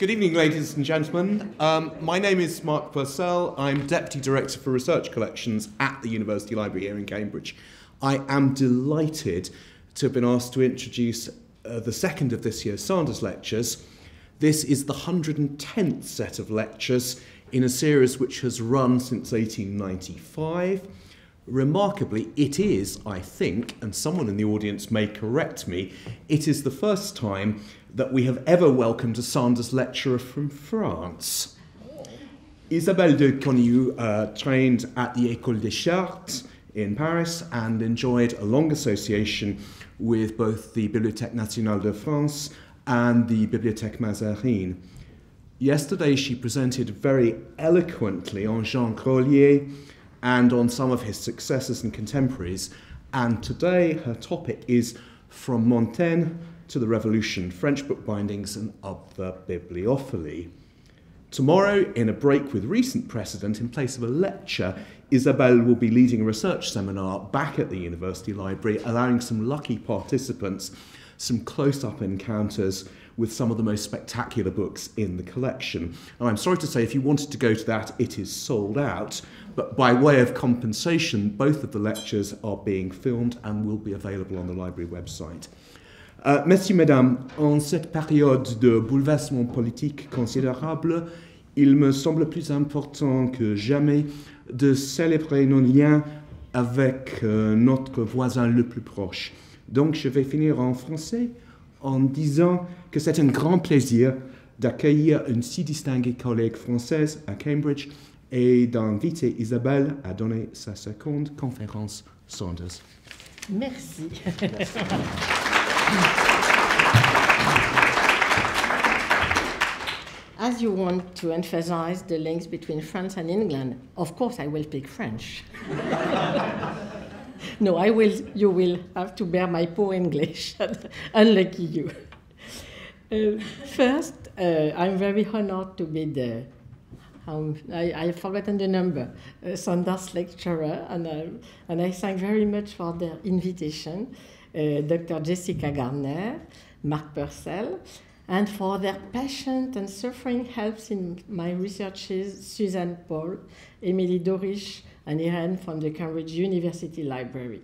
Good evening, ladies and gentlemen. My name is Mark Purcell. I'm Deputy Director for Research Collections at the University Library here in Cambridge. I am delighted to have been asked to introduce the second of this year's Sanders Lectures. This is the 110th set of lectures in a series which has run since 1895. Remarkably, it is, I think, and someone in the audience may correct me, it is the first time that we have ever welcomed a Sanders lecturer from France. Isabelle de Cornilloux trained at the École des Chartes in Paris and enjoyed a long association with both the Bibliothèque Nationale de France and the Bibliothèque Mazarine. Yesterday she presented very eloquently on Jean Grolier and on some of his successors and contemporaries, and today her topic is From Montaigne to the Revolution, French bookbindings and other bibliophily. Tomorrow, in a break with recent precedent, in place of a lecture, Isabelle will be leading a research seminar back at the University Library, allowing some lucky participants some close-up encounters with some of the most spectacular books in the collection. And I'm sorry to say, if you wanted to go to that, it is sold out. But by way of compensation, both of the lectures are being filmed and will be available on the library website. Messieurs, Mesdames, en cette période de bouleversement politique considérable, il me semble plus important que jamais de célébrer nos liens avec notre voisin le plus proche. Donc je vais finir en français en disant que c'est un grand plaisir d'accueillir une si distinguée collègue française à Cambridge et d'inviter Isabelle à donner sa seconde conférence Sanders. Merci. As you want to emphasize the links between France and England, of course I will speak French. No, you will have to bear my poor English. Unlucky you. First, I'm very honored to be the, I've forgotten the number, Sanders lecturer, and I thank very much for their invitation, Dr. Jessica Gardner, Mark Purcell, and for their patient and suffering helps in my researches, Suzanne Paul, Emily Dorish, and Irene from the Cambridge University Library.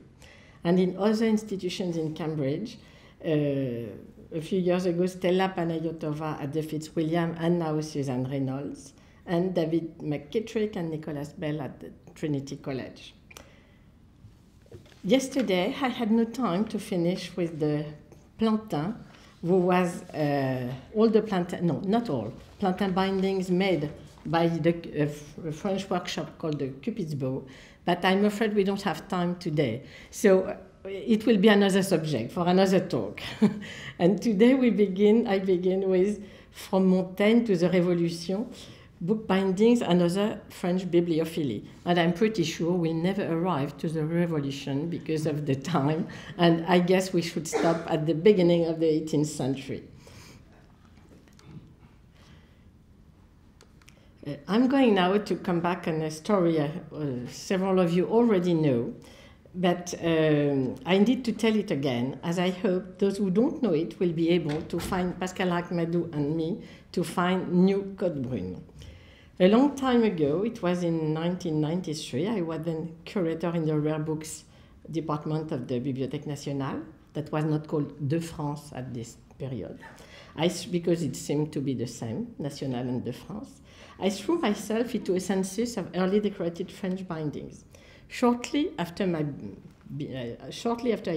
And in other institutions in Cambridge, a few years ago, Stella Panayotova at the Fitzwilliam, and now Suzanne Reynolds, and David McKittrick and Nicholas Bell at the Trinity College. Yesterday, I had no time to finish with the Plantin, who was all the Plantin, no, not all, Plantin bindings made by the French workshop called the Cupid's Bow, but I'm afraid we don't have time today. So it will be another subject for another talk. And today I begin with From Montaigne to the Revolution, book bindings and other French bibliophily. And I'm pretty sure we'll never arrive to the Revolution because of the time, and I guess we should stop at the beginning of the 18th century. I'm going now to come back on a story several of you already know, but I need to tell it again, as I hope those who don't know it will be able to find Pascal Rachmadou and me to find New Cote-Brune. A long time ago, it was in 1993, I was then curator in the rare books department of the Bibliothèque Nationale, that was not called de France at this period, because it seemed to be the same, Nationale and de France. I threw myself into a census of early decorated French bindings. Shortly after I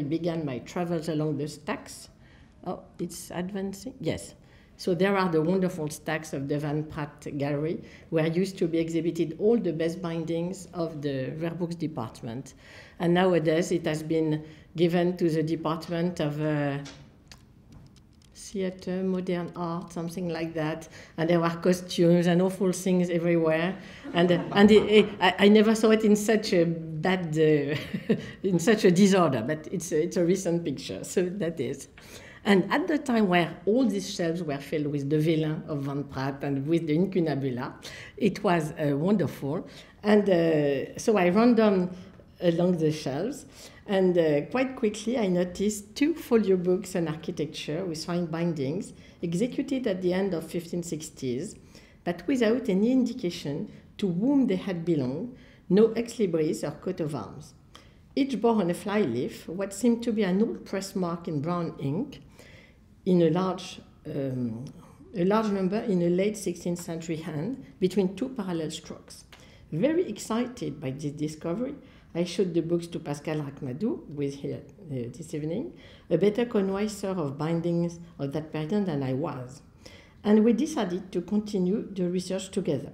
began my travels along the stacks, oh, it's advancing? Yes. So there are the wonderful stacks of the Van Pratt Gallery, where used to be exhibited all the best bindings of the rare books department. And nowadays it has been given to the department of theater, modern art, something like that. And there were costumes and awful things everywhere. And I never saw it in such a bad, in such a disorder, but it's a recent picture, so that is. And at the time where all these shelves were filled with the Villain of Van Pratt and with the Incunabula, it was wonderful. And so I random along the shelves. And quite quickly, I noticed 2 folio books on architecture with fine bindings, executed at the end of 1560s, but without any indication to whom they had belonged, no ex libris or coat of arms. Each bore on a flyleaf what seemed to be an old press mark in brown ink in a large number in a late 16th century hand between 2 parallel strokes. Very excited by this discovery, I showed the books to Pascal Rachmadou, who is here this evening, a better connoisseur of bindings of that period than I was. And we decided to continue the research together.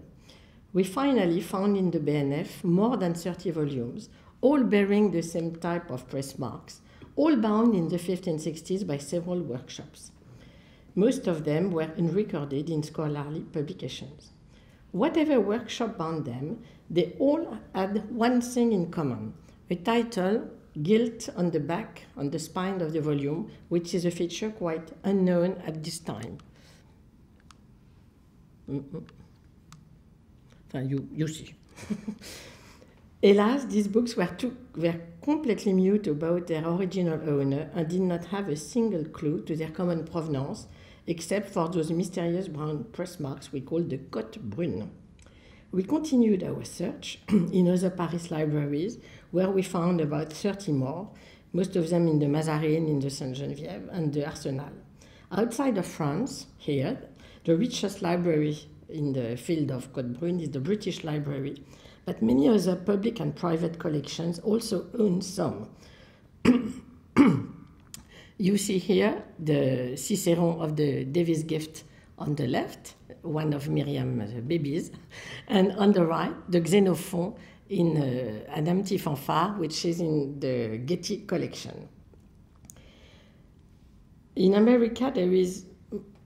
We finally found in the BNF more than 30 volumes, all bearing the same type of press marks, all bound in the 1560s by several workshops. Most of them were unrecorded in scholarly publications. Whatever workshop bound them, they all had one thing in common, a title gilt on the back, on the spine of the volume, which is a feature quite unknown at this time. You see. Alas, these books were completely mute about their original owner and did not have a single clue to their common provenance, except for those mysterious brown press marks we call the Cotte Brune. We continued our search in other Paris libraries, where we found about 30 more, most of them in the Mazarine, in the Sainte-Geneviève, and the Arsenal. Outside of France, here, the richest library in the field of Cotte Brune is the British Library, but many other public and private collections also own some. You see here the Cicéron of the Davis gift on the left, one of Miriam's babies, and on the right, the Xenophon in an empty fanfare, which is in the Getty collection. In America, there is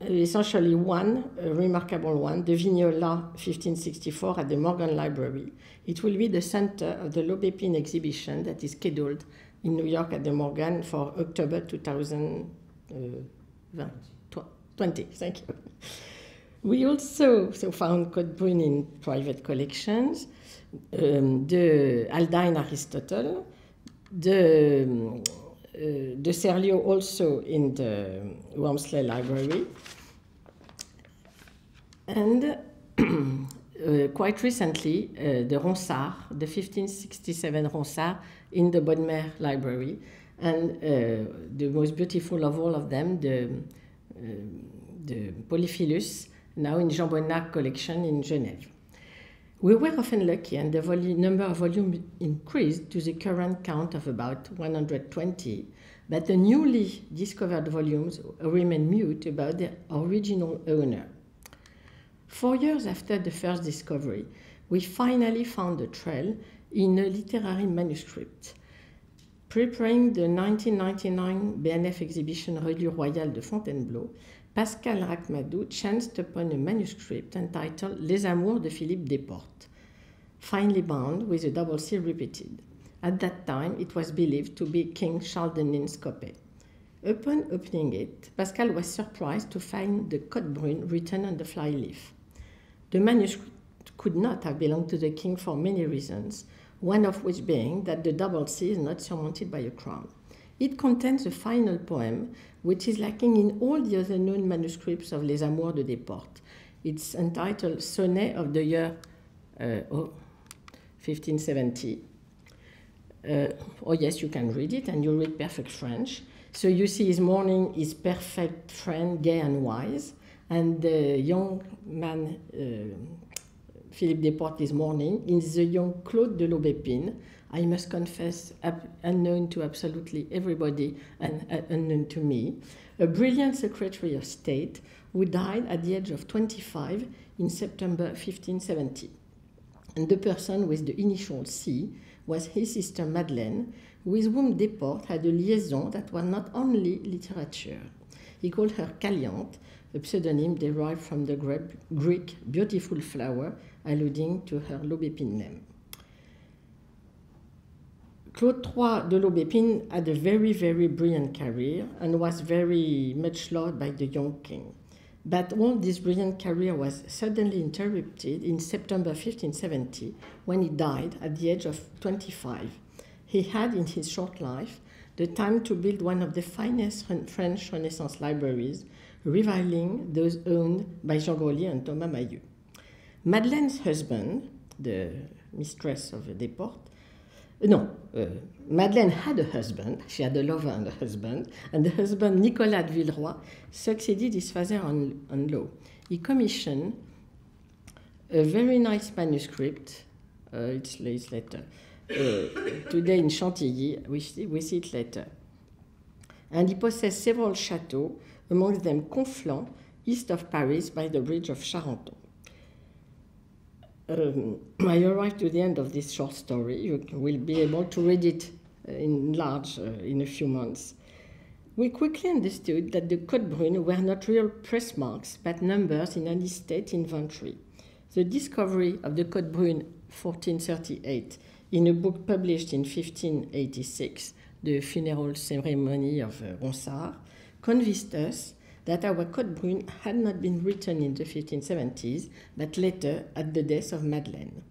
essentially one, a remarkable one, the Vignola 1564 at the Morgan Library. It will be the center of the Lobépine exhibition that is scheduled in New York at the Morgan for October 2020. Thank you. We also found Cotte Brune in private collections, the Aldine Aristotle, the Serlio also in the Wormsley Library, and quite recently the Ronsard, the 1567 Ronsard in the Bodmer Library, and the most beautiful of all of them, the Polyphilus, now in Jean Bonnac collection in Genève. We were often lucky, and the number of volumes increased to the current count of about 120, but the newly discovered volumes remain mute about their original owner. 4 years after the first discovery, we finally found a trail in a literary manuscript. Preparing the 1999 BNF exhibition Reliure Royale de Fontainebleau, Pascal Rachmadou chanced upon a manuscript entitled Les Amours de Philippe Desportes, finely bound with a double C repeated. At that time, it was believed to be King Charles IX's copy. Upon opening it, Pascal was surprised to find the Cotte Brune written on the flyleaf. The manuscript could not have belonged to the king for many reasons, one of which being that the double C is not surmounted by a crown. It contains a final poem, which is lacking in all the other known manuscripts of Les Amours de Desportes. It's entitled Sonnet of the year 1570. Oh yes, you can read it, and you read perfect French. So you see his mourning is perfect friend, gay and wise, and the young man, Philippe Desportes, is mourning is the young Claude de Lobépine, I must confess, unknown to absolutely everybody and unknown to me, a brilliant Secretary of State who died at the age of 25 in September 1570. And the person with the initial C was his sister Madeleine, with whom Desportes had a liaison that was not only literature. He called her Calliante, a pseudonym derived from the Greek beautiful flower, alluding to her Lobépine name. Claude III de Lobépine had a very, very brilliant career and was very much loved by the young king. But all this brilliant career was suddenly interrupted in September 1570 when he died at the age of 25. he had in his short life the time to build one of the finest French Renaissance libraries, rivaling those owned by Jean Grolier and Thomas Mahieu. Madeleine's husband, the mistress of Desportes, Madeleine had a husband, she had a lover and a husband the husband, Nicolas de Villeroy, succeeded his father on law. He commissioned a very nice manuscript, it's later, today in Chantilly, we see it later. And he possessed several chateaux, amongst them Conflans, east of Paris by the bridge of Charenton. I arrived to the end of this short story. You will be able to read it in large in a few months. We quickly understood that the Code Brune were not real press marks, but numbers in an estate inventory. The discovery of the Code Brune 1438 in a book published in 1586, The Funeral Ceremony of Ronsard, convinced us that our Code Brune had not been written in the 1570s, but later at the death of Madeleine.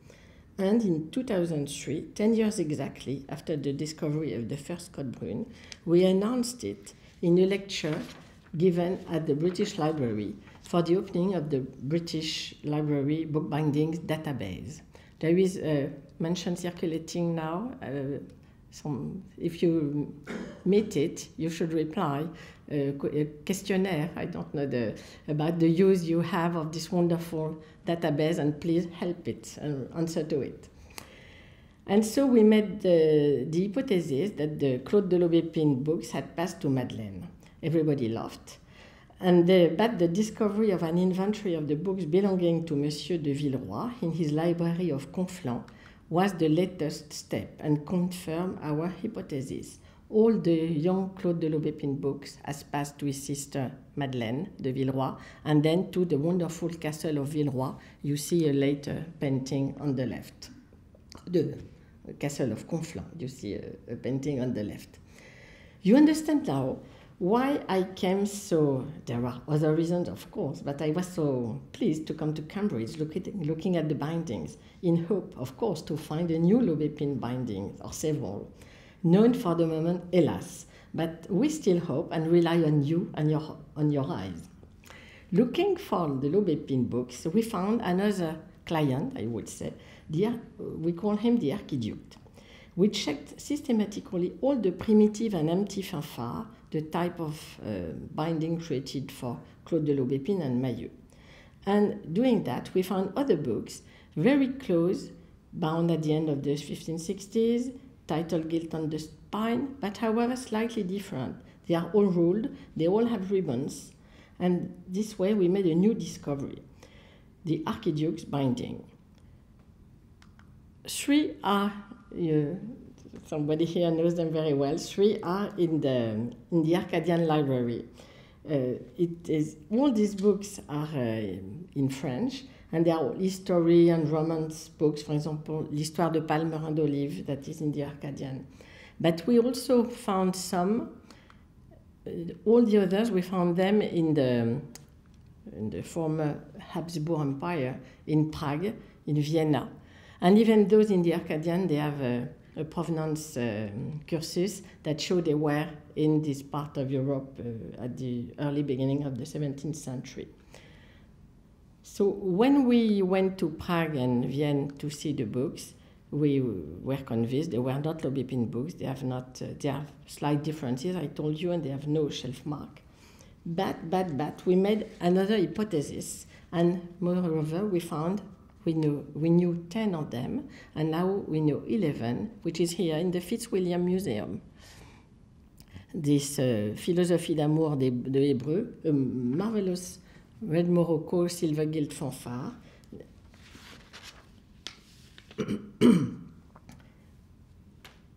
And in 2003, 10 years exactly after the discovery of the first Code Brune, we announced it in a lecture given at the British Library for the opening of the British Library bookbindings database. There is a mention circulating now. If you meet it, you should reply a questionnaire, I don't know, about the use you have of this wonderful database, and please help it and answer to it. And so we made the hypothesis that the Claude de Lobépine books had passed to Madeleine. Everybody laughed. But the discovery of an inventory of the books belonging to Monsieur de Villeroy in his library of Conflans was the latest step and confirmed our hypothesis. All the young Claude de Lobépine books has passed to his sister Madeleine de Villeroy, and then to the wonderful castle of Villeroy. You see a later painting on the left. The castle of Conflans, you see a painting on the left. You understand now why I came there are other reasons, of course, but I was so pleased to come to Cambridge looking at the bindings, in hope, of course, to find a new Lobépine binding, or several, known for the moment, hélas, but we still hope and rely on you and on your eyes. Looking for the Lobépine books, we found another client, I would say, we call him the Archiduke. We checked systematically all the primitive and empty fanfare, the type of binding created for Claude de Lobépine and Mahieu. And doing that, we found other books very close, bound at the end of the 1560s, title gilt on the spine, but however slightly different. They are all ruled, they all have ribbons, and this way we made a new discovery, the Archiduke's binding. Three are, somebody here knows them very well, three are in the Arcadian Library. All these books are in French, and they are all history and romance books, for example, L'Histoire de Palmerin d'Olive, that is in the Arcadian. But we also found some, all the others, we found them in the former Habsburg Empire, in Prague, in Vienna. And even those in the Arcadian, they have a provenance cursus that show they were in this part of Europe at the early beginning of the 17th century. So when we went to Prague and Vienna to see the books, we were convinced they were not Lobépine books. They have slight differences, I told you, and they have no shelf mark. But we made another hypothesis, and moreover, we knew 10 of them, and now we know 11, which is here in the Fitzwilliam Museum. This Philosophie d'amour de Hébreu, a marvelous red Morocco silver gilt fanfare.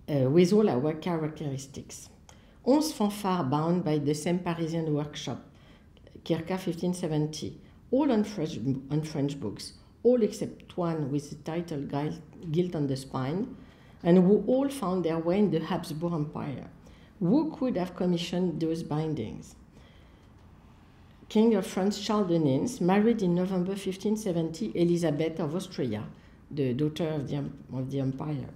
With all our characteristics. 11 fanfares bound by the same Parisian workshop, Kirka 1570, all on French books, all except one with the title gilt on the spine, and who all found their way in the Habsburg Empire. Who could have commissioned those bindings? King of France Charles de Nins married in November 1570 Elizabeth of Austria, the daughter of the empire.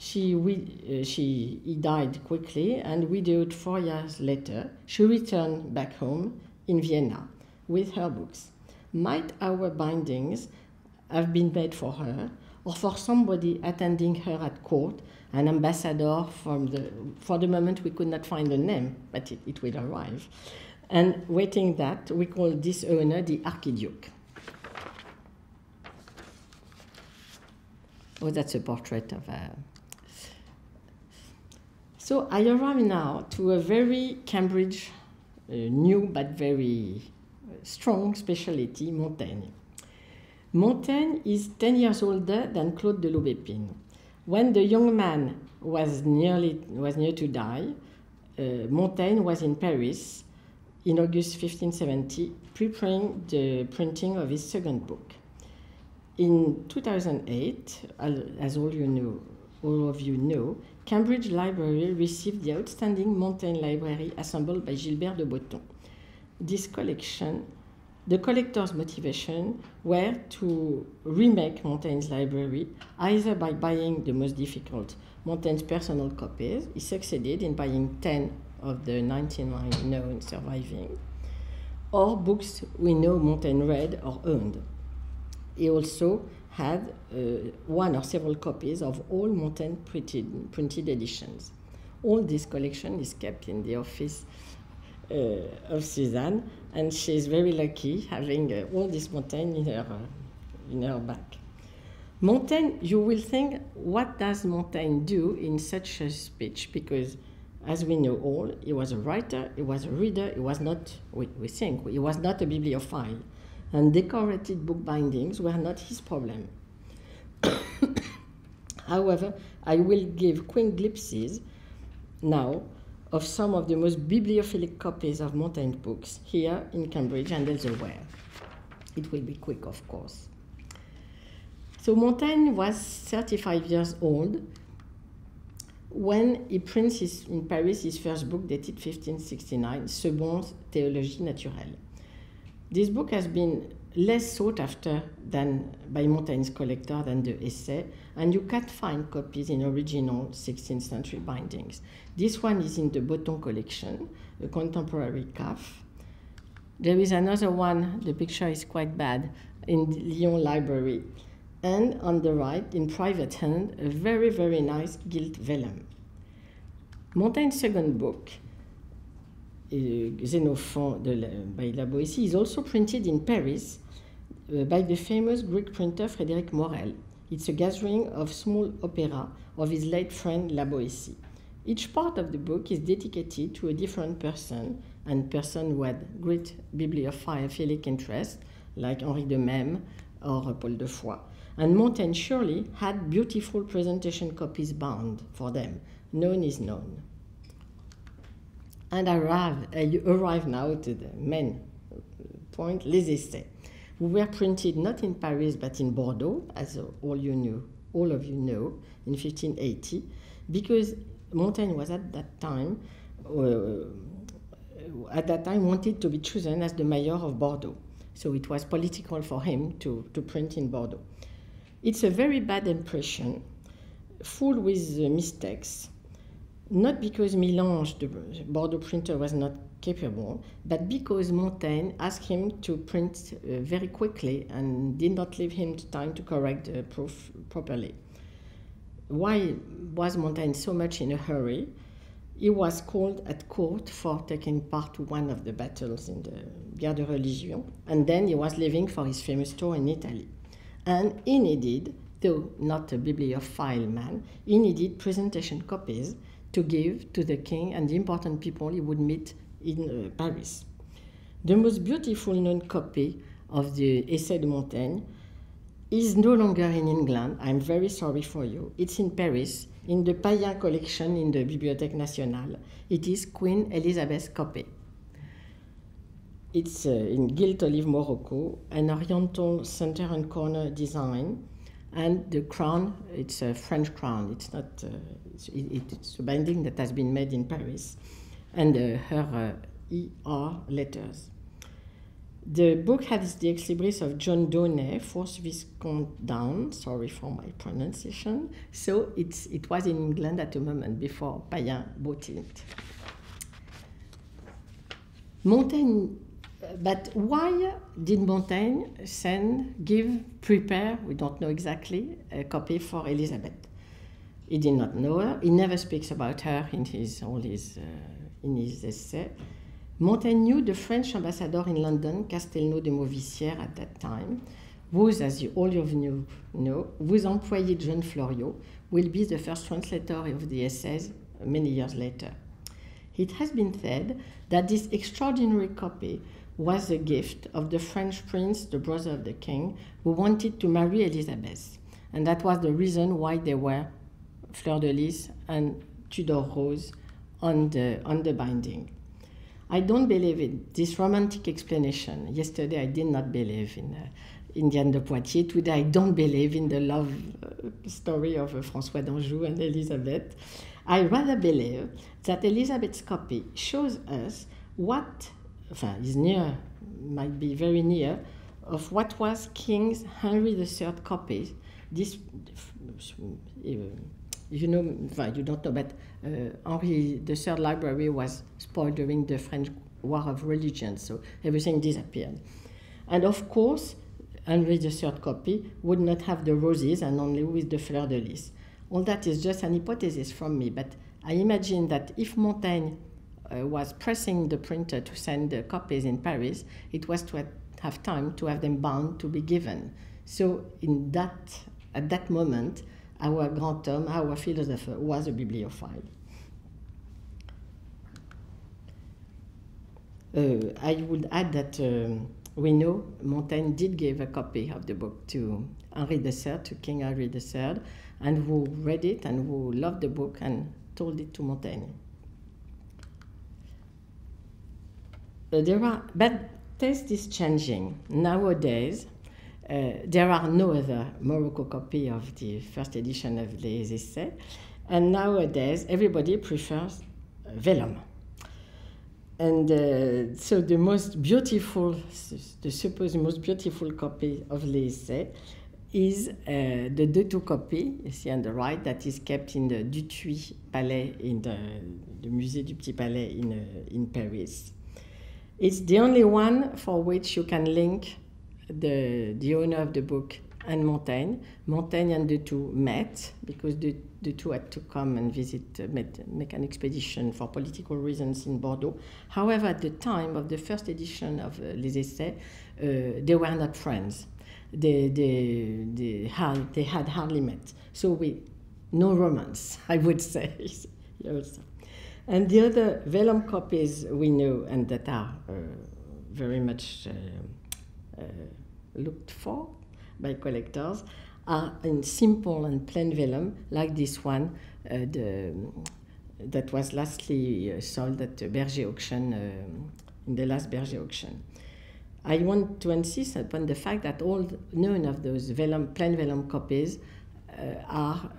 He died quickly, and widowed 4 years later. She returned back home in Vienna with her books. Might our bindings have been made for her, or for somebody attending her at court, an ambassador for the moment we could not find a name, but it will arrive. And waiting that, we call this owner the Archduke. Oh, that's a portrait of a... So I arrive now to a very Cambridge, new but very strong specialty, Montaigne. Montaigne is 10 years older than Claude de L'Aubépine. When the young man was near to die, Montaigne was in Paris in August 1570, preparing the printing of his second book. In 2008, as all of you know, Cambridge Library received the outstanding Montaigne Library assembled by Gilbert de Botton. This collection, the collector's motivation were to remake Montaigne's library, either by buying the most difficult Montaigne's personal copies. He succeeded in buying 10 of the 99 known surviving, or books we know Montaigne read or owned. He also had one or several copies of all Montaigne printed editions. All this collection is kept in the office of Suzanne, and she's very lucky having all this Montaigne in her back. Montaigne, you will think, what does Montaigne do in such a speech? Because, as we know all, he was a writer, he was a reader, he was not, we think, he was not a bibliophile, and decorated book bindings were not his problem. However, I will give quick glimpses now of some of the most bibliophilic copies of Montaigne books here in Cambridge and elsewhere. It will be quick, of course. So Montaigne was 35 years old when he prints in Paris his first book dated 1569, Segonde Théologie Naturelle. This book has been less sought after by Montaigne's collector than the essay, and you can't find copies in original 16th century bindings. This one is in the Botton collection, a contemporary calf. There is another one, the picture is quite bad, in the Lyon Library. And on the right, in private hand, a very, very nice gilt vellum. Montaigne's second book, Xénophon by La Boétie, is also printed in Paris by the famous Greek printer Frédéric Morel. It's a gathering of small opera of his late friend La Boétie. Each part of the book is dedicated to a different person, and person who had great bibliophilic interest, like Henri de Mesme or Paul de Foix. And Montaigne surely had beautiful presentation copies bound for them. Known is known. And I arrive now to the main point, Les Essais, who were printed not in Paris but in Bordeaux, as all of you know, in 1580, because Montaigne was at that time wanted to be chosen as the mayor of Bordeaux. So it was political for him to print in Bordeaux. It's a very bad impression, full with mistakes, not because Milange, the Bordeaux printer, was not capable, but because Montaigne asked him to print very quickly and did not leave him time to correct the proof properly. Why was Montaigne so much in a hurry? He was called at court for taking part to one of the battles in the Guerre de Religion, and then he was leaving for his famous tour in Italy. And he needed, though not a bibliophile man, he needed presentation copies to give to the king and the important people he would meet in Paris. The most beautiful known copy of the Essai de Montaigne is no longer in England. I'm very sorry for you. It's in Paris, in the Payen collection in the Bibliothèque Nationale. It is Queen Elizabeth's copy. It's in gilt olive Morocco, an oriental center and corner design, and the crown, it's a French crown. It's not. It's a binding that has been made in Paris, and her ER letters. The book has the ex libris of John Donne, 4th Viscount Down, sorry for my pronunciation. So it was in England at the moment before Payen bought it. Montaigne, but why did Montaigne prepare, we don't know exactly, a copy for Elizabeth? He did not know her. He never speaks about her in his essay. Montaigne knew the French ambassador in London, Castelnau de Mauvisière at that time, whose, as all of you know, whose employé John Floriot will be the first translator of the essays many years later. It has been said that this extraordinary copy was a gift of the French prince, the brother of the king, who wanted to marry Elizabeth. And that was the reason why there were fleur-de-lis and Tudor rose on the binding. I don't believe in this romantic explanation. Yesterday I did not believe in Diane de Poitiers. Today I don't believe in the love story of François d'Anjou and Elizabeth. I rather believe that Elizabeth's copy shows us what, is near, might be very near, of what was King Henry III copy. This, you don't know, but Henry III library was spoiled during the French War of Religion, so everything disappeared. And of course, Henry III copy would not have the roses and only with the fleur-de-lis. All that is just an hypothesis from me, but I imagine that if Montaigne was pressing the printer to send the copies in Paris, it was to have time to have them bound to be given. So at that moment, our grand homme, our philosopher, was a bibliophile. I would add that we know Montaigne did give a copy of the book to Henri III, to King Henri III, and who read it and who loved the book and told it to Montaigne. But taste is changing. Nowadays, there are no other Morocco copy of the first edition of Les Essais, and nowadays everybody prefers vellum. And so the supposed most beautiful copy of Les Essais is the Detuit copy, you see on the right, that is kept in the Dutuit Palais, in the Musée du Petit Palais in Paris. It's the only one for which you can link the owner of the book and Montaigne. Montaigne and Detuit met because Detuit had to come and make an expedition for political reasons in Bordeaux. However, at the time of the first edition of Les Essais, they were not friends. They had hardly met. So no romance, I would say. And the other vellum copies we know and that are very much looked for by collectors are in simple and plain vellum, like this one that was lastly sold at the Berger auction, in the last Berger auction. I want to insist upon the fact that none of those plain vellum copies are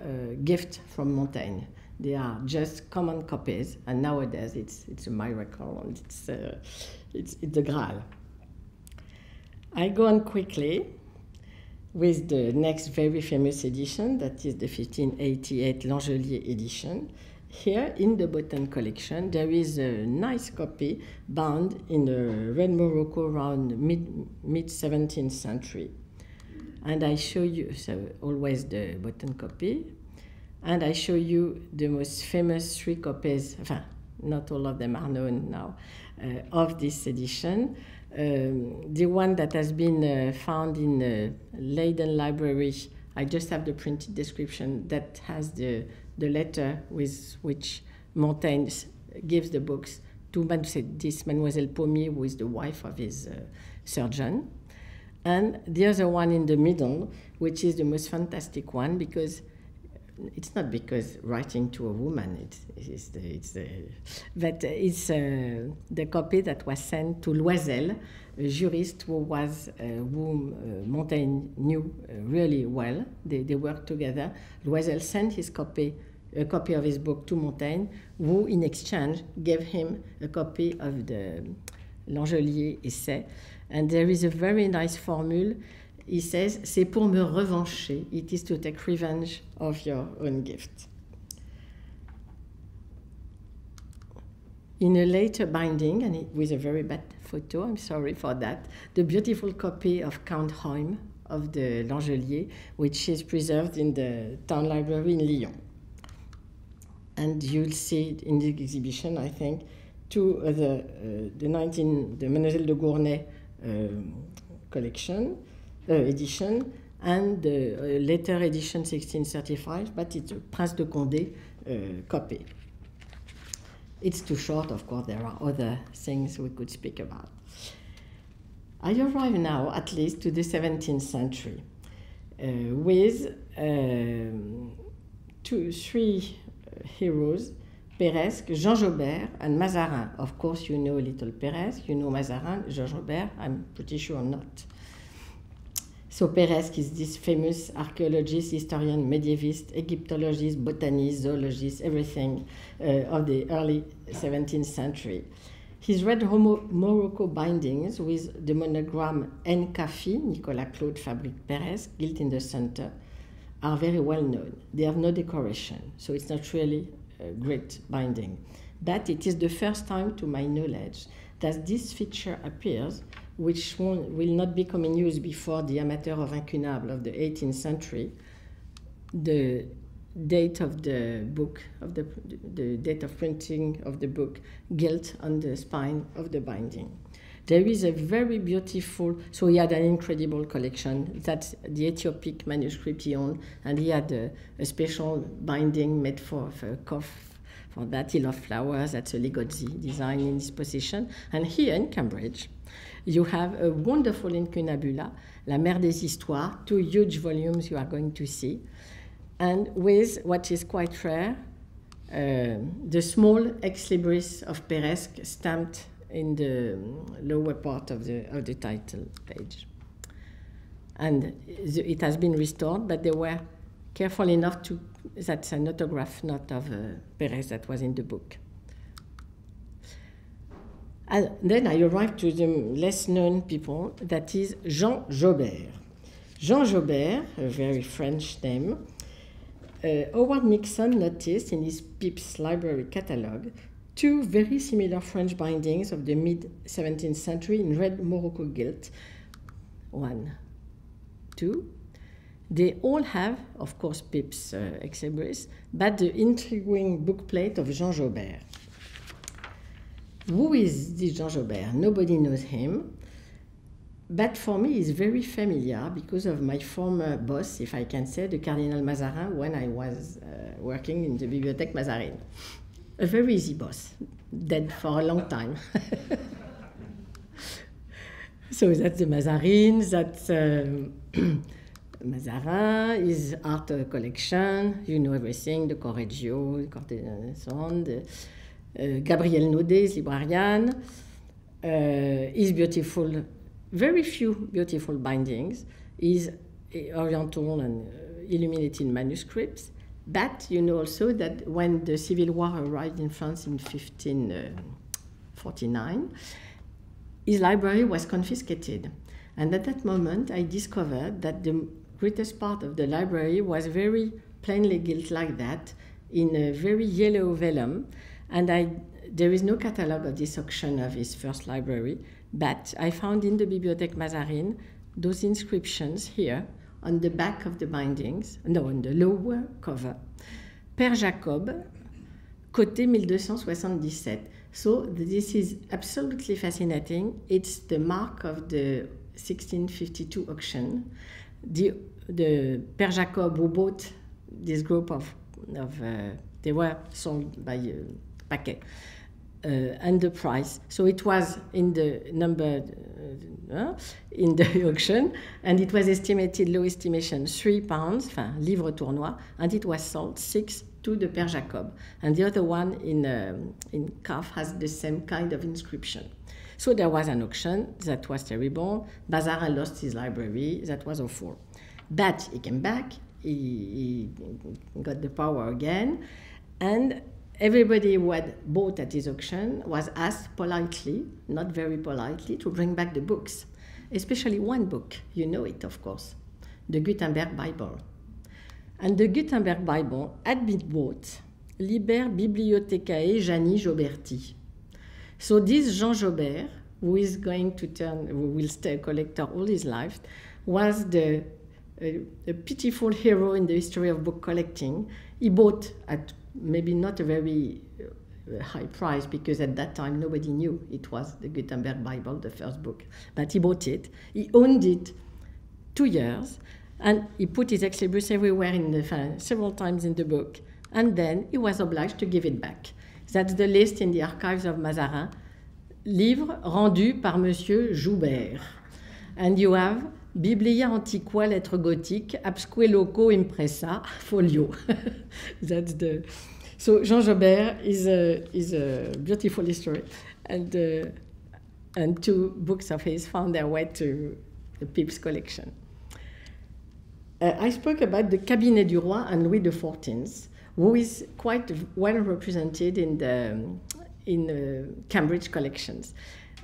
gifts from Montaigne. They are just common copies, and nowadays it's a miracle, and it's the Graal. I go on quickly with the next very famous edition, that is the 1588 Langelier edition. Here in the Botton collection, there is a nice copy bound in the red Morocco around mid-17th century. And I show you, so always the Botton copy, and I show you the most famous 3 copies, not all of them are known now, of this edition. The one that has been found in Leiden Library, I just have the printed description, that has the letter with which Montaigne gives the books to Mademoiselle Pommier, who is the wife of his surgeon. And the other one in the middle, which is the most fantastic one, because it's not because writing to a woman, but it's the copy that was sent to Loisel, a jurist whom Montaigne knew really well. They worked together. Loisel sent a copy of his book to Montaigne, who in exchange gave him a copy of the Langelier essay. And there is a very nice formula. He says, c'est pour me revancher. It is to take revenge of your own gift. In a later binding, and with a very bad photo, I'm sorry for that, the beautiful copy of Count Heim of the Langelier, which is preserved in the town library in Lyon. And you'll see in the exhibition, I think, two other, the Mademoiselle de Gournay collection, edition, and the later edition 1635, but it's a Prince de Condé copy. It's too short, of course, there are other things we could speak about. I arrive now, at least, to the 17th century, with three heroes, Peiresc, Jean Jaubert, and Mazarin. Of course, you know a little Peiresc, you know Mazarin, Jean Jaubert, I'm pretty sure not. So Peiresc is this famous archaeologist, historian, medievist, Egyptologist, botanist, zoologist, everything of the early 17th century. His red Morocco bindings with the monogram Nkafi, Nicolas Claude Fabrique Peiresc, gilt in the center, are very well known. They have no decoration, so it's not really a great binding. But it is the first time, to my knowledge, that this feature appears, which will not become in use before the Amateur of Incunable of the 18th century, the date of the book, the date of printing of the book, gilt on the spine of the binding. There is a very beautiful, so he had an incredible collection. That's the Ethiopic manuscript he owned, and he had a special binding made for a cough for that. He loved flowers, that's a Ligozzi design in his possession. And here in Cambridge, you have a wonderful incunabula, La Mer des Histoires, 2 huge volumes you are going to see, and with what is quite rare, the small ex libris of Peiresc stamped in the lower part of the title page. And it has been restored, but they were careful enough to, that's an autograph, not of Peiresc that was in the book. And then I arrived to the less known people, that is Jean Jaubert. Jean Jaubert, a very French name. Howard Nixon noticed in his Pepys Library catalogue 2 very similar French bindings of the mid-17th century in red Morocco gilt. 1, 2. They all have, of course, Pepys ex libris, but the intriguing bookplate of Jean Jaubert. Who is this Jean Jaubert? Nobody knows him. But for me, he's very familiar because of my former boss, if I can say, the Cardinal Mazarin, when I was working in the Bibliothèque Mazarine. A very easy boss, dead for a long time. So that's the Mazarine, that's Mazarin, his art collection, you know everything, the Correggio, and so on, Gabrielle Naudet, his librarian, his beautiful, very few beautiful bindings, his Oriental and illuminated manuscripts. But you know also that when the Civil War arrived in France in 1549, his library was confiscated. And at that moment, I discovered that the greatest part of the library was very plainly gilt like that, in a very yellow vellum. And there is no catalogue of this auction of his first library, but I found in the Bibliothèque Mazarine those inscriptions here, on the back of the bindings, no, on the lower cover. Père Jacob, côté 1277. So this is absolutely fascinating. It's the mark of the 1652 auction. The Père Jacob who bought this group of they were sold by paquet. And the price. So it was in the number in the auction, and it was estimated, low estimation, £3, enfin, livre tournoi, and it was sold 6 to the Père Jacob. And the other one in calf has the same kind of inscription. So there was an auction, that was terrible. Mazarin lost his library, that was awful. But he came back, he got the power again, and everybody who had bought at his auction was asked politely, not very politely, to bring back the books. especially one book. You know it, of course, the Gutenberg Bible. And the Gutenberg Bible had been bought Liber Bibliothecae Jani Joberti. So this Jean Jobert, who is going to who will stay a collector all his life, was a pitiful hero in the history of book collecting. He bought at maybe not a very high price, because at that time nobody knew it was the Gutenberg Bible, the first book. But he bought it. He owned it 2 years, and he put his ex libris everywhere several times in the book. And then he was obliged to give it back. That's the list in the archives of Mazarin. Livre rendu par Monsieur Joubert. And you have Biblia Antiqua Lettres Gothiques, Absque Loco Impressa, Folio. That's the... So Jean Jobert is a beautiful history. And 2 books of his found their way to the Pepys collection. I spoke about the Cabinet du Roi and Louis XIV, who is quite well represented in the Cambridge collections.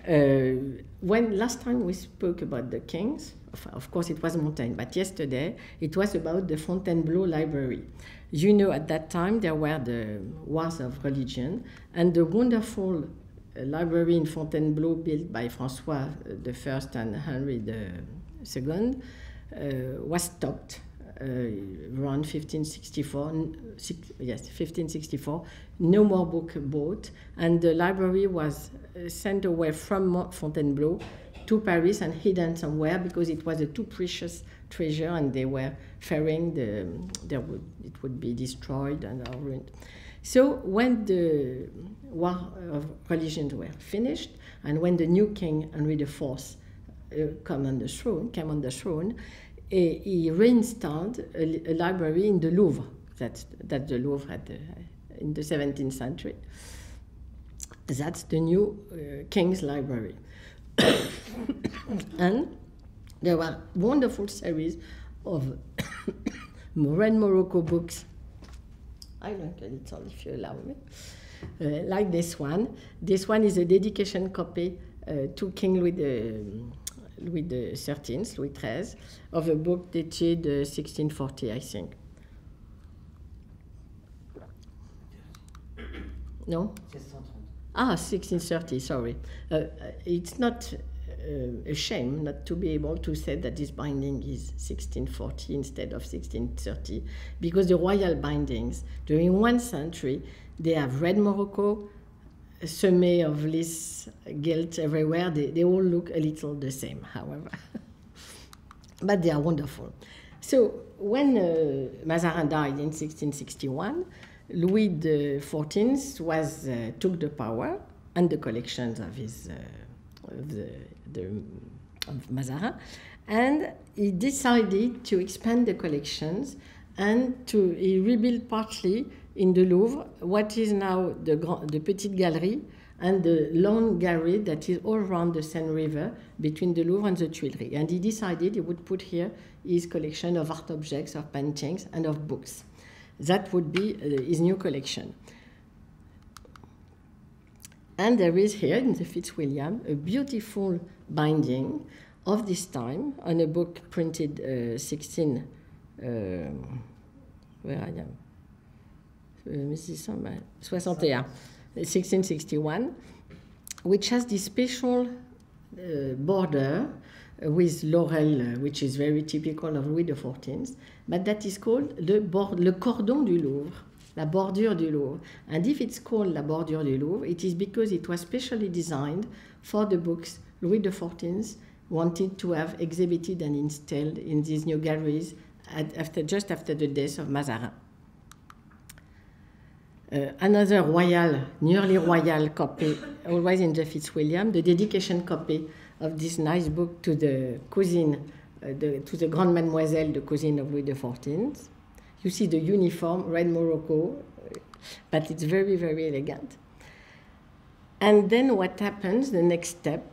When last time we spoke about the kings, of course it was Montaigne, but yesterday it was about the Fontainebleau Library. You know, at that time there were the wars of religion, and the wonderful library in Fontainebleau built by François I and Henry II was stopped. Around 1564, 1564, no more book bought, and the library was sent away from Fontainebleau to Paris and hidden somewhere because it was a too precious treasure, and they were fearing it would be destroyed and ruined. So when the war of religions were finished, and when the new king Henry IV came on the throne, he reinstalled a library in the Louvre. That's the Louvre in the 17th century. That's the new King's Library. And there were wonderful series of Red Morocco books. I learned a little, if you allow me. Like this one. This one is a dedication copy to King Louis XIII, of a book dated 1640, I think. No? 1630, sorry. It's not a shame not to be able to say that this binding is 1640 instead of 1630, because the royal bindings during 1 century, they have red Morocco, semé of this gilt everywhere. They all look a little the same, however. But they are wonderful. So when Mazarin died in 1661, Louis XIV took the power and the collections of of Mazarin, and he decided to expand the collections, and he rebuilt partly in the Louvre what is now the Petite Galerie and the long gallery that is all around the Seine River between the Louvre and the Tuileries. And he decided he would put here his collection of art objects, of paintings, and of books. That would be his new collection. And there is here in the Fitzwilliam a beautiful binding of this time on a book printed 1661, which has this special border with laurel, which is very typical of Louis XIV, but that is called le cordon du Louvre, la bordure du Louvre. And if it's called la bordure du Louvre, it is because it was specially designed for the books Louis XIV wanted to have exhibited and installed in these new galleries just after the death of Mazarin. Another royal, nearly royal copy, always in the Fitzwilliam, the dedication copy of this nice book to the cousine, to the Grande Mademoiselle, the cousin of Louis XIV. You see the uniform, red Morocco, but it's very, very elegant. And then what happens, the next step,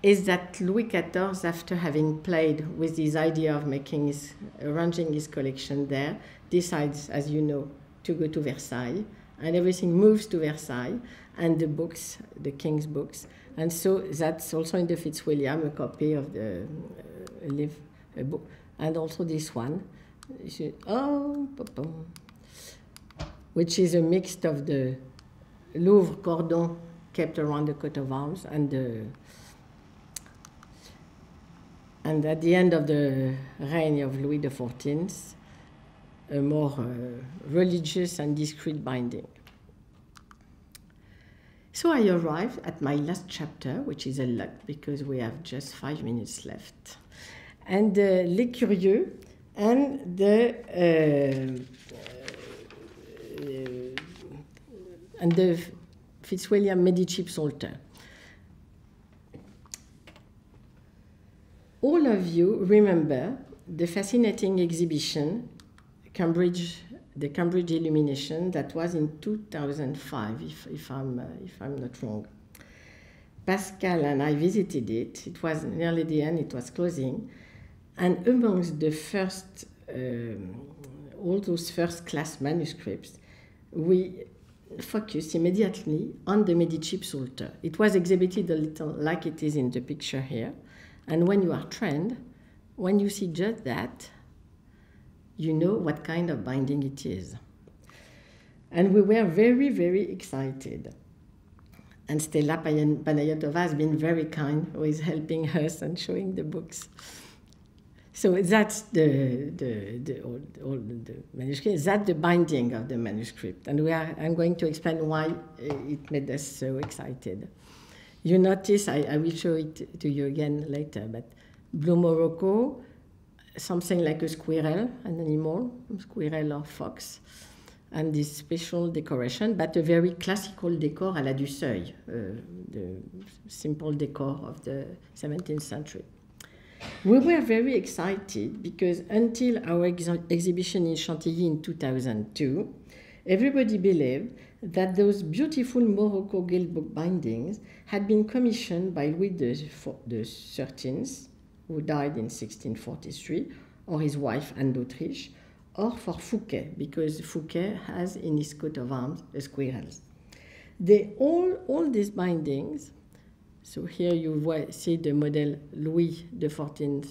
is that Louis XIV, after having played with this idea of arranging his collection there, decides, as you know, to go to Versailles and everything moves to Versailles, and the books, the king's books. And so that's also in the Fitzwilliam, a copy of the a book, and also this one, which is a mix of the Louvre cordon kept around the coat of arms and at the end of the reign of Louis XIV, a more religious and discreet binding. So I arrived at my last chapter, which is a lot because we have just 5 minutes left. And Les Curieux and the Fitzwilliam Medici Psalter. All of you remember the fascinating exhibition, the Cambridge Illumination, that was in 2005, if I'm not wrong. Pascal and I visited it. It was nearly the end, it was closing. And amongst the first, all those first-class manuscripts, we focused immediately on the Medici Psalter. It was exhibited a little like it is in the picture here. And when you are trained, when you see just that, you know what kind of binding it is. And we were very, very excited. And Stella Panayotova has been very kind with helping us and showing the books. So that's the manuscript. That's the binding of the manuscript. And I'm going to explain why it made us so excited. You notice, I will show it to you again later, but Blue Morocco, something like a squirrel, an animal, squirrel or fox, and this special decoration, but a very classical decor à la Duseuil, the simple decor of the 17th century. We were very excited because until our exhibition in Chantilly in 2002, everybody believed that those beautiful Morocco gilt book bindings had been commissioned by Louis XIII, who died in 1643, or his wife Anne d'Autriche, or for Fouquet, because Fouquet has in his coat of arms a squirrel. All these bindings, so here you see the model Louis XIII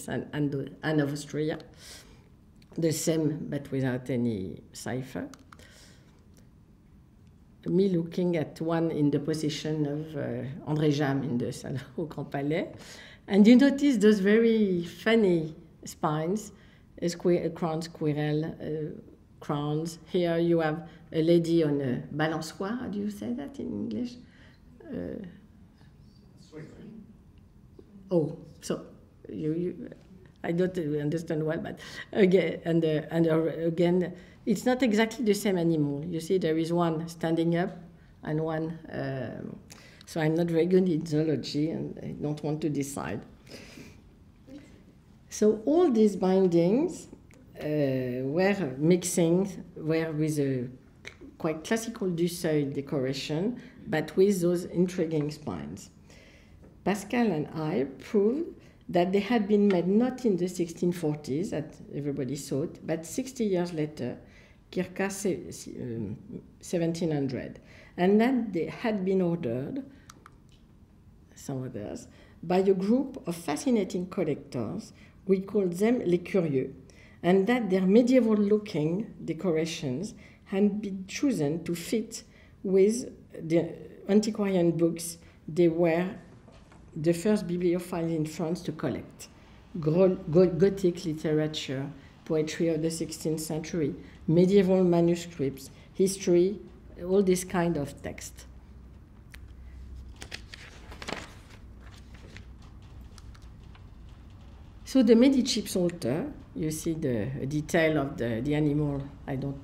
and Anne of Austria, the same but without any cipher. Me looking at one in the position of André Jam in the Salon au Grand Palais. And you notice those very funny spines, a crown squirrel, crowns. Here you have a lady on a balançoire. How do you say that in English? So I don't understand well, but again, again, it's not exactly the same animal. You see, there is one standing up and one. So I'm not very good in zoology, and I don't want to decide. So all these bindings were with a quite classical Duseuil decoration, but with those intriguing spines. Pascal and I proved that they had been made not in the 1640s, that everybody thought, but 60 years later, circa 1700, and that they had been ordered, some others, by a group of fascinating collectors. We called them Les Curieux, and that their medieval-looking decorations had been chosen to fit with the antiquarian books they were the first bibliophiles in France to collect. Gothic literature, poetry of the 16th century, medieval manuscripts, history, all this kind of text. So the Medici Psalter, you see the detail of the animal. I don't,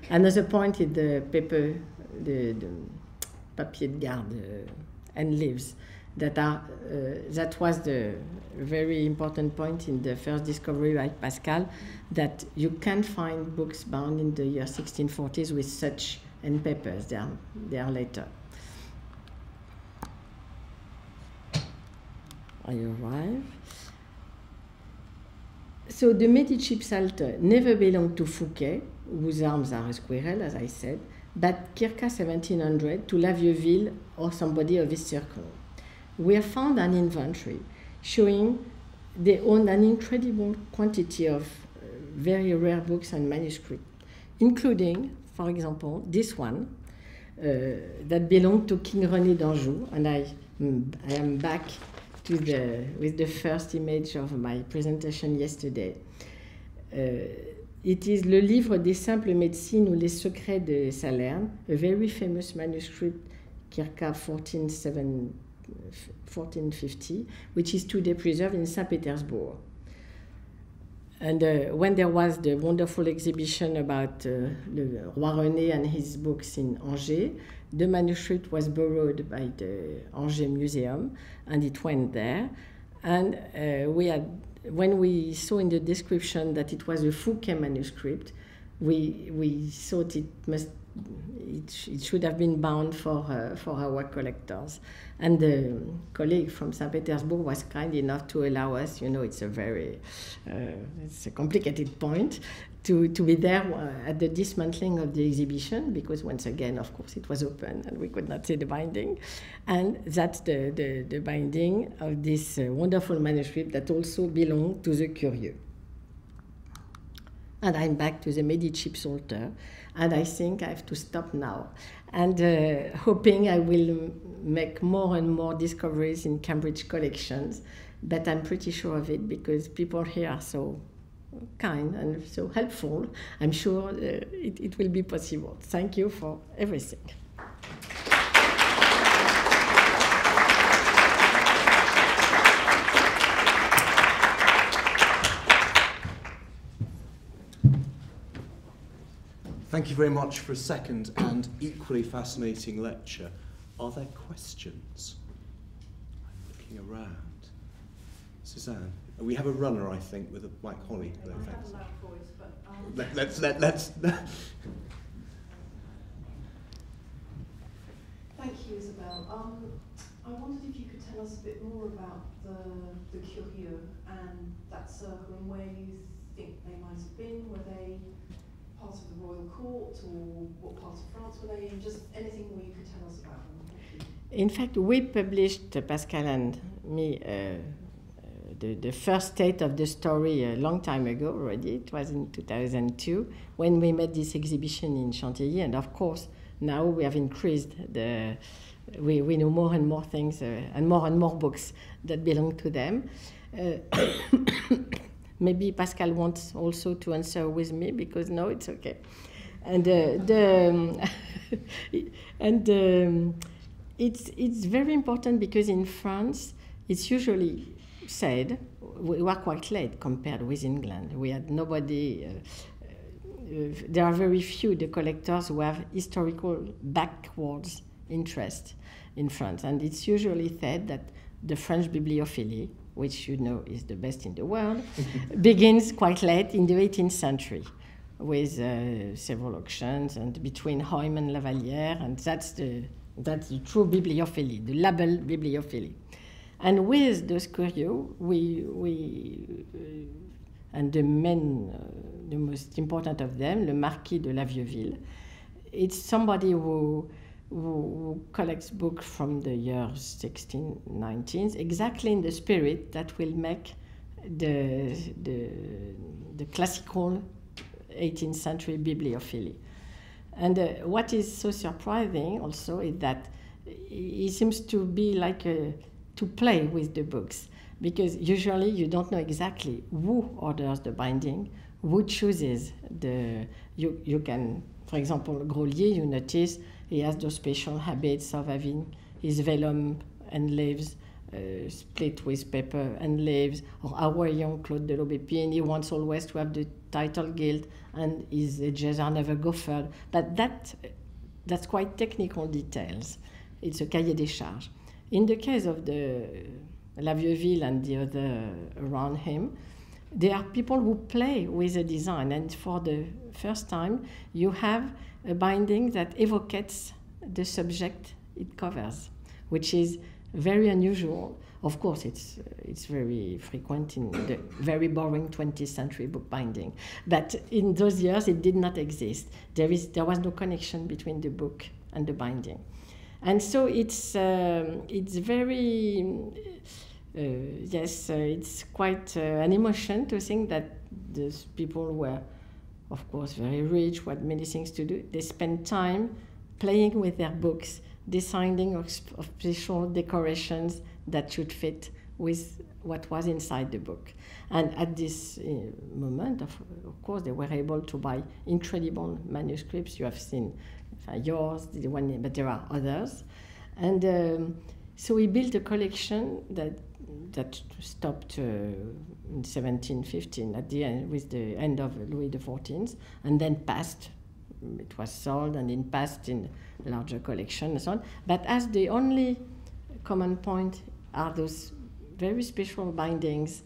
another point is the paper, the papier de garde and leaves that are. That was the very important point in the first discovery by Pascal, that you can't find books bound in the year 1640s with such end papers. They are later. I arrive. So the Medici Psalter never belonged to Fouquet. whose arms are a squirrel, as I said, but circa 1700 to La Vieuville or somebody of his circle. We have found an inventory showing they own an incredible quantity of very rare books and manuscripts, including, for example, this one that belonged to King René d'Anjou, and I am back with the first image of my presentation yesterday. It is Le Livre des Simples Médecines ou Les Secrets de Salerne, a very famous manuscript, circa 1450, which is today preserved in St. Petersburg. And when there was the wonderful exhibition about Le Roi René and his books in Angers, the manuscript was borrowed by the Angers Museum, and it went there. And when we saw in the description that it was a Fouquet manuscript, we thought it should have been bound for our collectors. And the colleague from St. Petersburg was kind enough to allow us, it's a complicated point, to be there at the dismantling of the exhibition, because once again, of course, it was open and we could not see the binding. And that's the binding of this wonderful manuscript that also belonged to the Curieux. And I'm back to the Medici Psalter, and I think I have to stop now. And hoping I will make more and more discoveries in Cambridge collections, but I'm pretty sure of it because people here are so kind and so helpful. I'm sure it will be possible. Thank you for everything. Thank you very much for a second and equally fascinating lecture. Are there questions? I'm looking around. Suzanne, we have a runner, I think, with Mike Holly. I have a loud voice, but Let's. Thank you, Isabelle. I wondered if you could tell us a bit more about the Curieux and that circle and where you think they might have been. Were they part of the royal court, or what part of France were they in? Just anything more you could tell us about them. In fact, we published, Pascal and me, the first state of the story a long time ago already. It was in 2002 when we made this exhibition in Chantilly, and of course now we have increased we know more and more things and more books that belong to them. Maybe Pascal wants also to answer with me, because no, it's okay. And it's very important because in France it's usually said we were quite late compared with England. We had nobody. There are very few the collectors who have historical backwards interest in France, and it's usually said that the French bibliophilie, which you know is the best in the world, begins quite late in the 18th century with several auctions and between Hoym and Lavallière, and that's the true bibliophilie, the label bibliophilie. And with those Curieux, and the most important of them, le Marquis de La Vieuville, it's somebody who collects books from the years 1619, exactly in the spirit that will make the classical 18th century bibliophilie. And what is so surprising also is that he seems to be like to play with the books, because usually you don't know exactly who orders the binding, who chooses you can, for example, Grolier, you notice he has those special habits of having his vellum and leaves split with paper and leaves, or Hawaïan, Claude de l'Aubépine, he wants always to have the title gilt and his edges are never goffered. But that's quite technical details. It's a cahier des charges. In the case of the La Vieuville and the other around him, there are people who play with the design, and for the first time you have a binding that evocates the subject it covers, which is very unusual. Of course, it's very frequent in the very boring 20th century bookbinding. But in those years, it did not exist. There was no connection between the book and the binding. And so it's very, it's quite an emotion to think that these people were, of course, very rich, had many things to do. They spent time playing with their books, deciding of special decorations that should fit with what was inside the book. And at this moment, of course, they were able to buy incredible manuscripts. You have seen yours, the one, but there are others. And so we built a collection that stopped in 1715 at the end, with the end of Louis XIV, and then passed. It was sold and then passed in larger collection and so on. But as the only common point are those very special bindings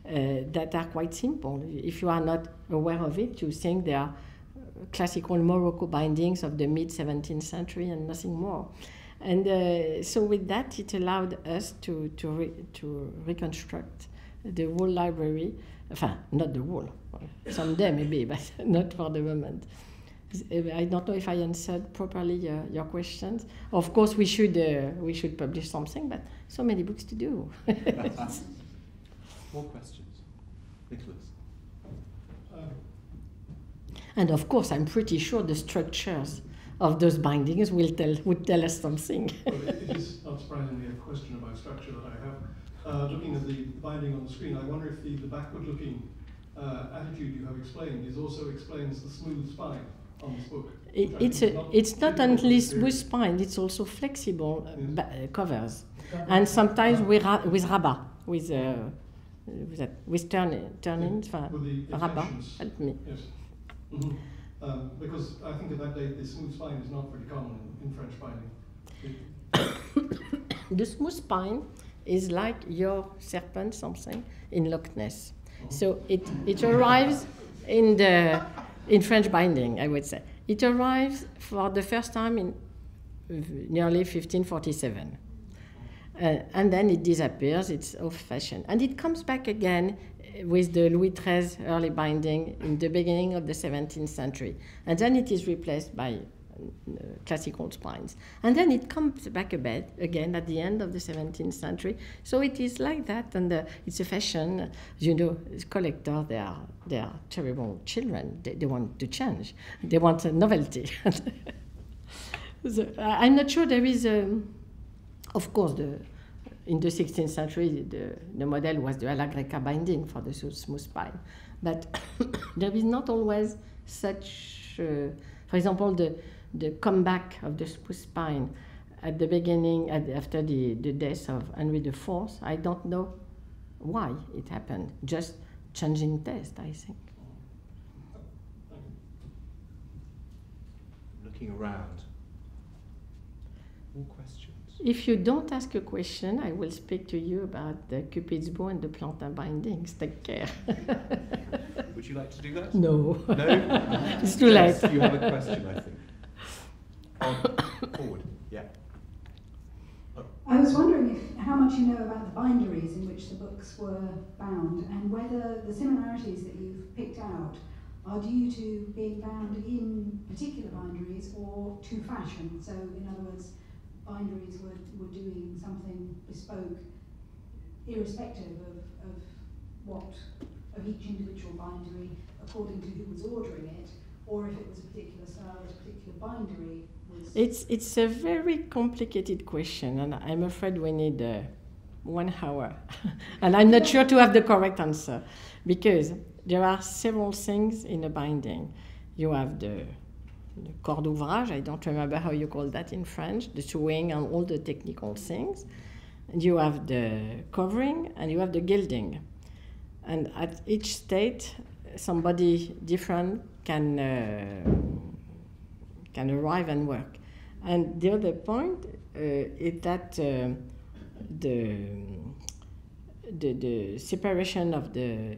that are quite simple. If you are not aware of it, you think they are classical Morocco bindings of the mid-17th century and nothing more. And so with that, it allowed us to reconstruct the whole library. Enfin, not the whole. Someday maybe, but not for the moment. I don't know if I answered properly your questions. Of course, we should publish something, but so many books to do. More questions, Nicholas. And of course, I'm pretty sure the structures of those bindings would tell us something. Well, it is not surprisingly a question about structure that I have. Looking at the binding on the screen, I wonder if the backward-looking attitude you have explained also explains the smooth spine on this book. It's not only smooth spine; it's also flexible covers, and sometimes with rabat, with turn-ins. Rabat, help me. Yes. Mm-hmm. Because I think at that date the smooth spine is not very common in French binding. The smooth spine is like your serpent something in Loch Ness. So it arrives in French binding, I would say. It arrives for the first time in nearly 1547. And then it disappears, it's old-fashioned. And it comes back again with the Louis XIII early binding in the beginning of the 17th century. And then it is replaced by classical spines. And then it comes back a bit again at the end of the 17th century. So it is like that, and it's a fashion. You know, collectors, they are terrible children. They want to change. They want a novelty. So, I'm not sure there is, of course, in the 16th century, the model was the alla greca binding for the smooth spine. But there is not always such, for example, the comeback of the smooth spine at the beginning, after the death of Henry IV. I don't know why it happened, just changing taste, I think. Looking around. More questions? If you don't ask a question, I will speak to you about the Cupid's bow and the Plantin bindings. Take care. Would you like to do that? No. No? It's too late. Yes, you have a question, I think. Forward, yeah. Oh. I was wondering how much you know about the binderies in which the books were bound, and whether the similarities that you've picked out are due to being bound in particular binderies or to fashion. So, in other words, binderies were doing something bespoke, irrespective of each individual bindery, according to who was ordering it, or if it was a particular style, a particular bindery was... It's a very complicated question, and I'm afraid we need 1 hour. And I'm not sure to have the correct answer, because there are several things in a binding. You have the corps d'ouvrage, I don't remember how you call that in French, the sewing and all the technical things. And you have the covering and you have the gilding. And at each state, somebody different can arrive and work. And the other point is that the separation of the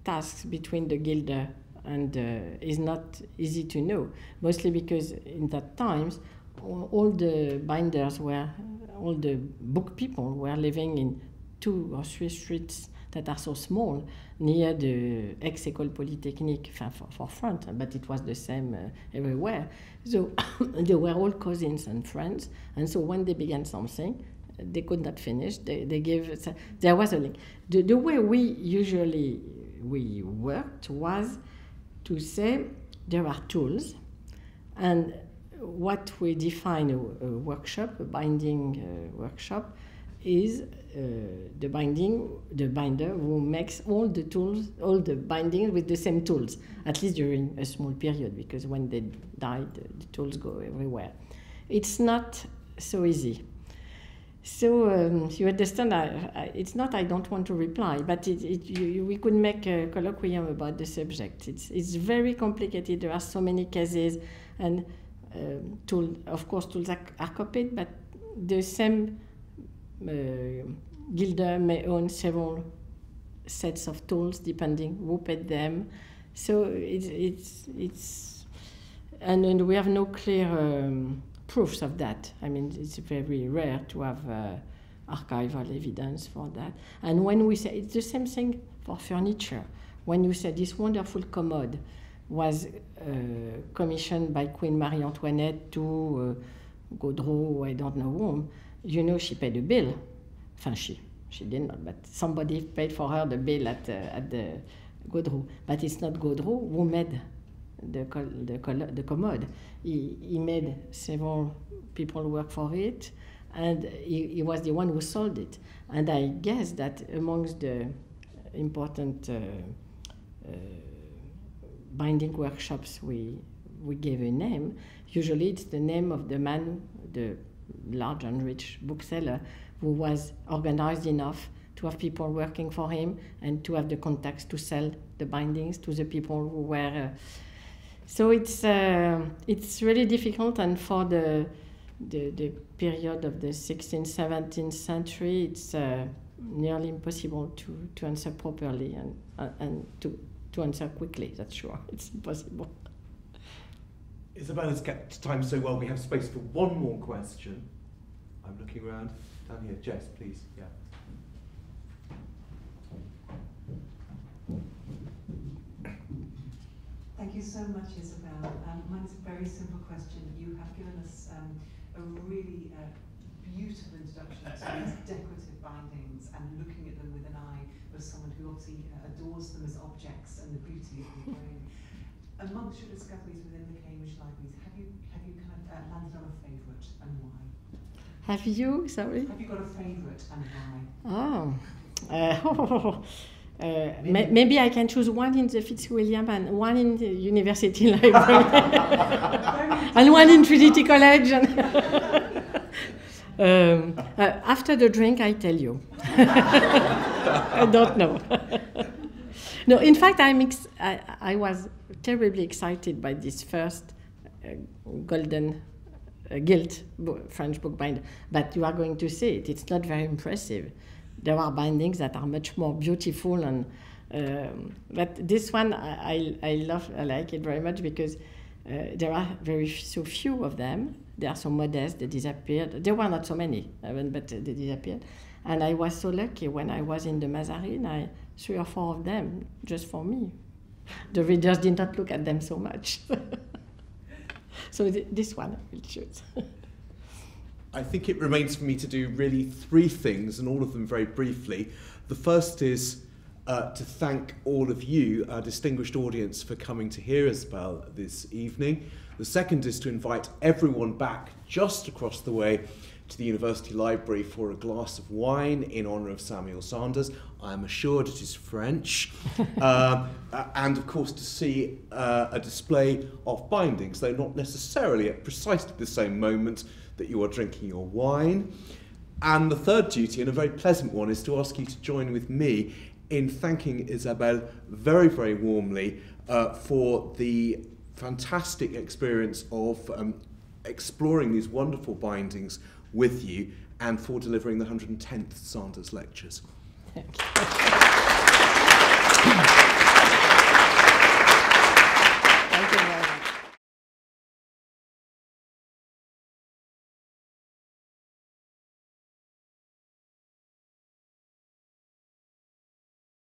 tasks between the gilder and is not easy to know, mostly because in that times all the binders all the book people were living in 2 or 3 streets that are so small near the ex-École Polytechnique for France, but it was the same everywhere. So they were all cousins and friends, and so when they began something, they could not finish. They gave. There was a link. The way we worked was to say there are tools, and what we define a workshop, a binding workshop, is the binder who makes all the tools, all the bindings with the same tools, at least during a small period, because when they die, the tools go everywhere. It's not so easy. So you understand, it's not I don't want to reply, but we could make a colloquium about the subject. It's very complicated. There are so many cases, and of course tools are copied, but the same guilder may own several sets of tools depending who paid them. So and we have no clear proofs of that. I mean, it's very rare to have archival evidence for that. And when we say, it's the same thing for furniture. When you say this wonderful commode was commissioned by Queen Marie Antoinette to Gaudreau, I don't know whom, you know she paid a bill. Enfin, she did not, but somebody paid for her the bill at the Gaudreau. But it's not Gaudreau who made the commode. He made several people work for it, and he was the one who sold it. And I guess that amongst the important binding workshops we gave a name, usually it's the name of the man, the large and rich bookseller, who was organized enough to have people working for him and to have the contacts to sell the bindings to the people who were. So it's really difficult, and for the period of the 16th, 17th century, it's nearly impossible to answer properly and to answer quickly. That's sure, it's impossible. Isabella's kept time so well. We have space for one more question. I'm looking around down here. Jess, please. Yeah. Thank you so much, Isabelle. Mine is a very simple question. You have given us a really beautiful introduction to these decorative bindings and looking at them with an eye of someone who obviously adores them as objects and the beauty of them going. Amongst your discoveries within the Cambridge libraries, have you kind of landed on a favourite, and why? Have you? Sorry? Have you got a favourite, and Oh. why? Maybe I can choose one in the Fitzwilliam and one in the University Library and one in Trinity College. After the drink, I tell you. I don't know. No, in fact, I was terribly excited by this first golden gilt French bookbinder, but you are going to see it. It's not very impressive. There are bindings that are much more beautiful, and but this one I like it very much because there are so few of them. They are so modest. They disappeared. There were not so many, but they disappeared. And I was so lucky when I was in the Mazarine. 3 or 4 of them just for me. The readers did not look at them so much. So this one I will choose. I think it remains for me to do really 3 things, and all of them very briefly. The first is to thank all of you, our distinguished audience, for coming to hear Isabelle this evening. The second is to invite everyone back just across the way to the University Library for a glass of wine in honour of Samuel Sanders. I am assured it is French. And of course to see a display of bindings, though not necessarily at precisely the same moment that you are drinking your wine. And the third duty, and a very pleasant one, is to ask you to join with me in thanking Isabelle very, very warmly for the fantastic experience of exploring these wonderful bindings with you, and for delivering the 110th Sanders Lectures. Thank you.